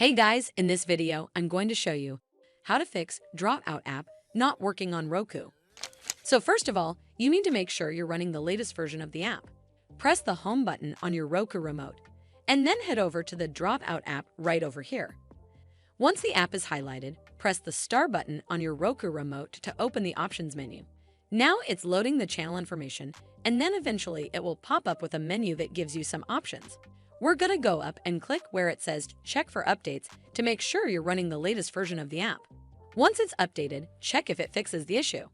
Hey guys, in this video, I'm going to show you how to fix DROPOUT app not working on Roku. So first of all, you need to make sure you're running the latest version of the app. Press the home button on your Roku remote, and then head over to the DROPOUT app right over here. Once the app is highlighted, press the star button on your Roku remote to open the options menu. Now it's loading the channel information, and then eventually it will pop up with a menu that gives you some options. We're gonna go up and click where it says check for updates to make sure you're running the latest version of the app. Once it's updated, check if it fixes the issue.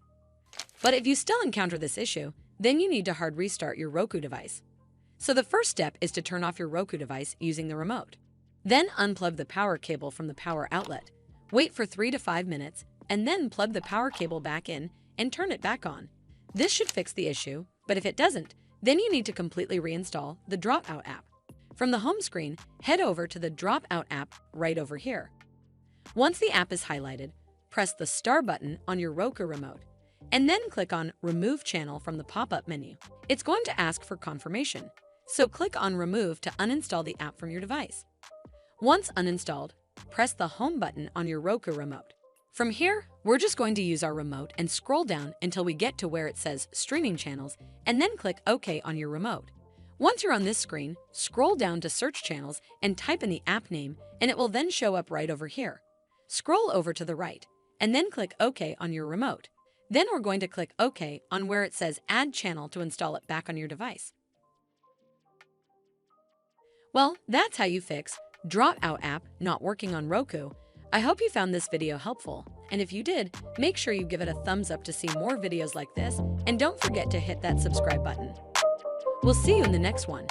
But if you still encounter this issue, then you need to hard restart your Roku device. So the first step is to turn off your Roku device using the remote. Then unplug the power cable from the power outlet. Wait for 3 to 5 minutes, and then plug the power cable back in and turn it back on. This should fix the issue, but if it doesn't, then you need to completely reinstall the DROPOUT app. From the home screen, head over to the DROPOUT app right over here. Once the app is highlighted, press the star button on your Roku remote, and then click on Remove Channel from the pop-up menu. It's going to ask for confirmation, so click on Remove to uninstall the app from your device. Once uninstalled, press the home button on your Roku remote. From here, we're just going to use our remote and scroll down until we get to where it says Streaming Channels, and then click OK on your remote. Once you're on this screen, scroll down to Search Channels and type in the app name, and it will then show up right over here. Scroll over to the right, and then click OK on your remote. Then we're going to click OK on where it says Add Channel to install it back on your device. Well, that's how you fix DROPOUT app not working on Roku. I hope you found this video helpful, and if you did, make sure you give it a thumbs up to see more videos like this, and don't forget to hit that subscribe button. We'll see you in the next one.